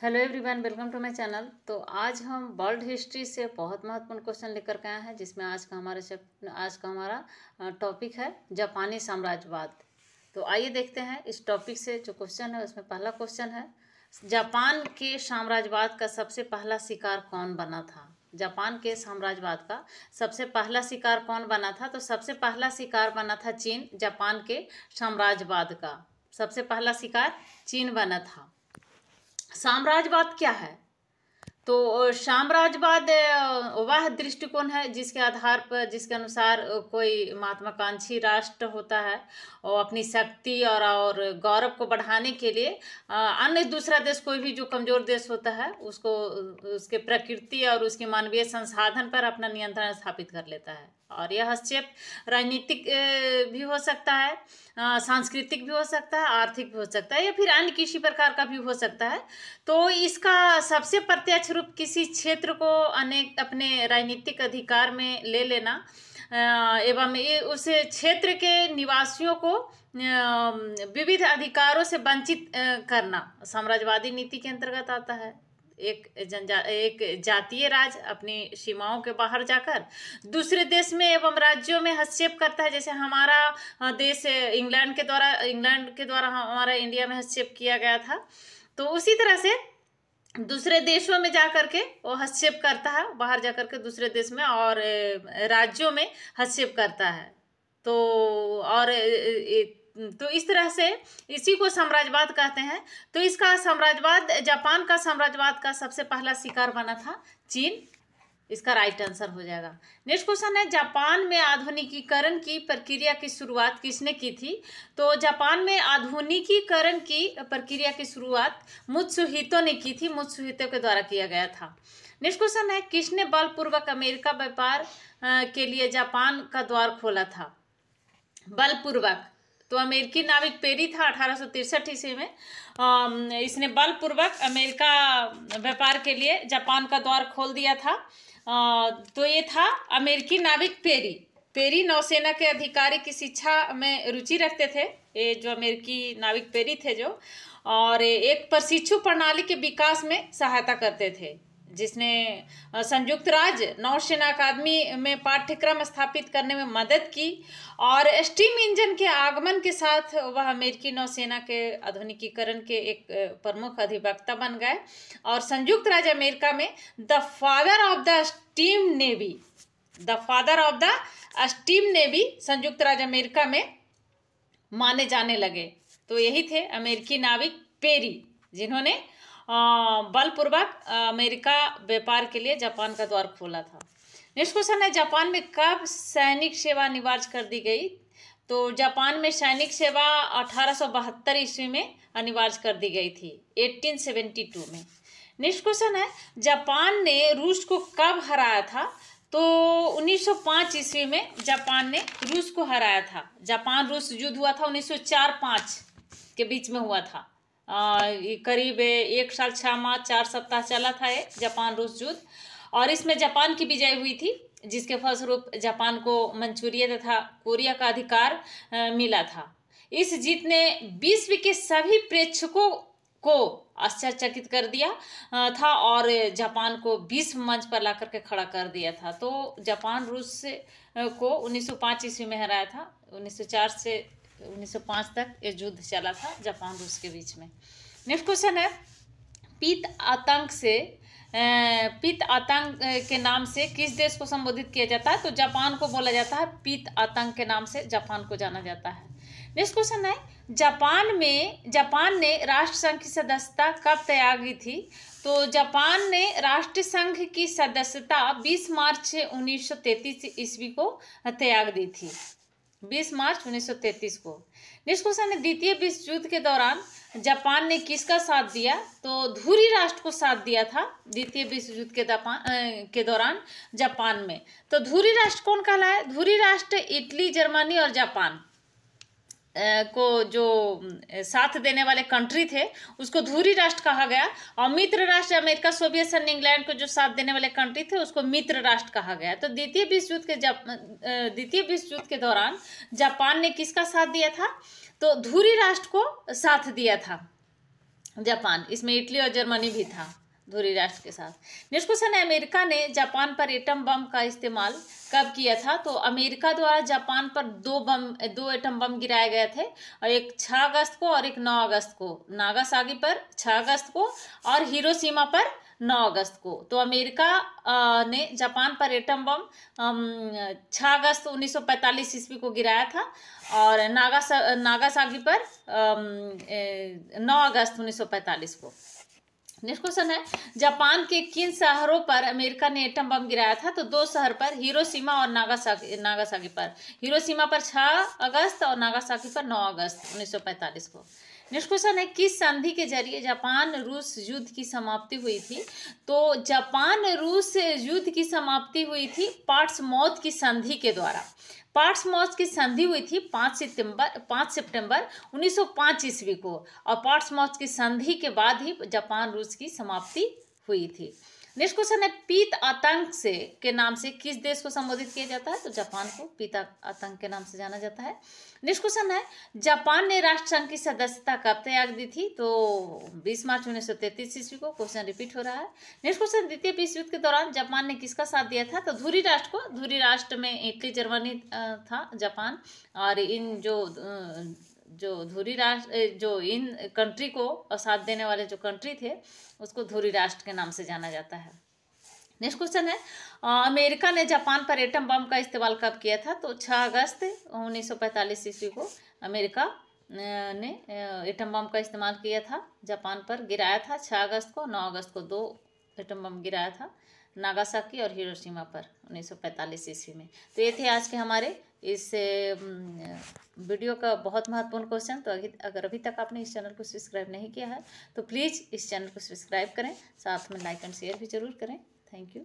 Hello everyone, welcome to my channel. तो आज हम वर्ल्ड हिस्ट्री से बहुत महत्वपूर्ण क्वेश्चन लेकर के आए हैं, जिसमें आज का हमारा टॉपिक है जापानी साम्राज्यवाद। तो आइए देखते हैं इस टॉपिक से जो क्वेश्चन है उसमें पहला क्वेश्चन है, जापान के साम्राज्यवाद का सबसे पहला शिकार कौन बना था। जापान के साम्राज्यवाद का सबसे पहला शिकार कौन बना था। तो सबसे पहला शिकार बना था चीन। जापान के साम्राज्यवाद का सबसे पहला शिकार चीन बना था। साम्राज्यवाद क्या है? तो साम्राज्यवाद वह दृष्टिकोण है जिसके आधार पर, जिसके अनुसार कोई महत्वाकांक्षी राष्ट्र होता है और अपनी शक्ति और गौरव को बढ़ाने के लिए अन्य दूसरा देश, कोई भी जो कमजोर देश होता है, उसको उसके प्रकृति और उसके मानवीय संसाधन पर अपना नियंत्रण स्थापित कर लेता है। और यह हस्तक्षेप राजनीतिक भी हो सकता है, सांस्कृतिक भी हो सकता है, आर्थिक भी हो सकता है, या फिर अन्य किसी प्रकार का भी हो सकता है। तो इसका सबसे प्रत्यक्ष रूप किसी क्षेत्र को अनेक अपने राजनीतिक अधिकार में ले लेना एवं उस क्षेत्र के निवासियों को विविध अधिकारों से वंचित करना साम्राज्यवादी नीति के अंतर्गत आता है। एक जातीय राज अपनी सीमाओं के बाहर जाकर दूसरे देश में एवं राज्यों में हस्तक्षेप करता है। जैसे हमारा देश इंग्लैंड के द्वारा हमारा इंडिया में हस्तक्षेप किया गया था, तो उसी तरह से दूसरे देशों में जाकर के वो हस्तक्षेप करता है, बाहर जाकर के दूसरे देश में और राज्यों में हस्तक्षेप करता है। तो इस तरह से इसी को साम्राज्यवाद कहते हैं। तो इसका साम्राज्यवाद, जापान का साम्राज्यवाद का सबसे पहला शिकार बना था चीन। इसका राइट आंसर हो जाएगा। नेक्स्ट क्वेश्चन है, जापान में आधुनिकीकरण की प्रक्रिया की शुरुआत किसने की थी। तो जापान में आधुनिकीकरण की प्रक्रिया की शुरुआत मुत्सुहितो ने की थी। मुत्सुहितो के द्वारा किया गया था। नेक्स्ट क्वेश्चन है, किसने बलपूर्वक अमेरिका व्यापार के लिए जापान का द्वार खोला था। बलपूर्वक, तो अमेरिकी नाविक पेरी था 1863 ईस्वी में। इसने बलपूर्वक अमेरिका व्यापार के लिए जापान का द्वार खोल दिया था। तो ये था अमेरिकी नाविक पेरी। पेरी नौसेना के अधिकारी की शिक्षा में रुचि रखते थे, ये जो अमेरिकी नाविक पेरी थे जो, और एक प्रशिक्षु प्रणाली के विकास में सहायता करते थे, जिसने संयुक्त राज्य नौसेना अकादमी में पाठ्यक्रम स्थापित करने में मदद की। और स्टीम इंजन के आगमन के साथ वह अमेरिकी नौसेना के आधुनिकीकरण के एक प्रमुख अधिवक्ता बन गए और संयुक्त राज्य अमेरिका में the father of the steam navy संयुक्त राज्य अमेरिका में माने जाने लगे। तो यही थे अमेरिकी नाविक पेरी, जिन्होंने बलपूर्वक अमेरिका व्यापार के लिए जापान का द्वार खोला था। नेक्स्ट क्वेश्चन है, जापान में कब सैनिक सेवा अनिवार्य कर दी गई। तो जापान में सैनिक सेवा 1872 ईस्वी में अनिवार्य कर दी गई थी, 1872 में। नेक्स्ट क्वेश्चन है, जापान ने रूस को कब हराया था। तो 1905 ईस्वी में जापान ने रूस को हराया था। जापान रूस युद्ध हुआ था 1904-05 के बीच में हुआ था। करीब 1 साल 6 माह 4 सप्ताह चला था ये जापान रूस युद्ध, और इसमें जापान की विजय हुई थी, जिसके फलस्वरूप जापान को मंचूरिया तथा कोरिया का अधिकार मिला था। इस जीत ने विश्व के सभी प्रेक्षकों को आश्चर्यचकित कर दिया था और जापान को विश्व मंच पर ला करके खड़ा कर दिया था। तो जापान रूस को 1905 ईस्वी में हराया था। 1904 से 1905 तक ये युद्ध चला था जापान रूस के बीच में। नेक्स्ट क्वेश्चन है, पित्त आतंक के नाम से किस देश को संबोधित किया जाता है। तो जापान को बोला जाता है। पित्त आतंक के नाम से जापान को जाना जाता है। नेक्स्ट क्वेश्चन है, जापान ने राष्ट्र संघ की सदस्यता कब त्यागी थी। तो जापान ने राष्ट्र संघ की सदस्यता 20 मार्च 1933 ईस्वी को त्याग दी थी, 20 मार्च 1933 को। नेक्स्ट क्वेश्चन है, द्वितीय विश्व युद्ध के दौरान जापान ने किसका साथ दिया। तो धुरी राष्ट्र को साथ दिया था द्वितीय विश्व युद्ध के दौरान जापान में। तो धुरी राष्ट्र कौन कहलाया। धुरी राष्ट्र इटली, जर्मनी और जापान को जो साथ देने वाले कंट्री थे उसको धुरी राष्ट्र कहा गया, और मित्र राष्ट्र अमेरिका, सोवियत संघ, इंग्लैंड को जो साथ देने वाले कंट्री थे उसको मित्र राष्ट्र कहा गया। तो द्वितीय विश्व युद्ध के दौरान जापान ने किसका साथ दिया था। तो धुरी राष्ट्र को साथ दिया था। जापान, इसमें इटली और जर्मनी भी था धुरी राष्ट्र के साथ। नेक्स्ट क्वेश्चन है, अमेरिका ने जापान पर एटम बम का इस्तेमाल कब किया था? तो अमेरिका द्वारा जापान पर दो एटम बम गिराए गए थे, और एक 6 अगस्त को और एक 9 अगस्त को। नागासाकी पर 6 अगस्त को और हिरोशिमा पर 9 अगस्त को। तो अमेरिका ने जापान पर एटम बम 6 अगस्त 1945 ईस्वी को गिराया था, और नागासाकी पर 9 अगस्त 1945 को। नेक्स्ट क्वेश्चन है, जापान के किन शहरों पर अमेरिका ने एटम बम गिराया था? तो 2 शहर पर, हिरोशिमा और नागासाकी पर। हिरोशिमा पर 6 अगस्त और नागासाकी पर 9 अगस्त 1945 को। नेक्स्ट क्वेश्चन है, किस संधि के जरिए जापान रूस युद्ध की समाप्ति हुई थी? तो जापान रूस युद्ध की समाप्ति हुई थी पोर्ट्समाउथ की संधि के द्वारा। पोर्ट्समाउथ की संधि हुई थी 5 सितंबर 1905 ईस्वी को, और पोर्ट्समाउथ की संधि के बाद ही जापान रूस की समाप्ति हुई थी। नेक्स्ट क्वेश्चन है, पीत आतंक के नाम से किस देश को संबोधित किया जाता है? तो जापान को पीत आतंक के नाम से जाना जाता है। नेक्स्ट क्वेश्चन है, जापान ने राष्ट्रसंघ की सदस्यता कब त्याग दी थी? तो 20 मार्च 1933 ईस्वी को। क्वेश्चन रिपीट हो रहा है। नेक्स्ट क्वेश्चन, द्वितीय विश्व युद्ध के दौरान जापान ने किसका साथ दिया था? तो धुरी राष्ट्र को। धुरी राष्ट्र में इटली, जर्मनी था, जापान, और इन जो धुरी राष्ट्र, जो इन कंट्री को साथ देने वाले जो कंट्री थे, उसको धुरी राष्ट्र के नाम से जाना जाता है। नेक्स्ट क्वेश्चन है, अमेरिका ने जापान पर एटम बम का इस्तेमाल कब किया था? तो 6 अगस्त 1945 ईस्वी को अमेरिका ने एटम बम का इस्तेमाल किया था, जापान पर गिराया था 6 अगस्त को, 9 अगस्त को 2 एटम बम गिराया था, नागासाकी और हिरोशिमा पर 1945 ईस्वी में। तो ये थे आज के हमारे इस वीडियो का बहुत महत्वपूर्ण क्वेश्चन। तो अगर अभी तक आपने इस चैनल को सब्सक्राइब नहीं किया है तो प्लीज़ इस चैनल को सब्सक्राइब करें, साथ में लाइक एंड शेयर भी जरूर करें। Thank you.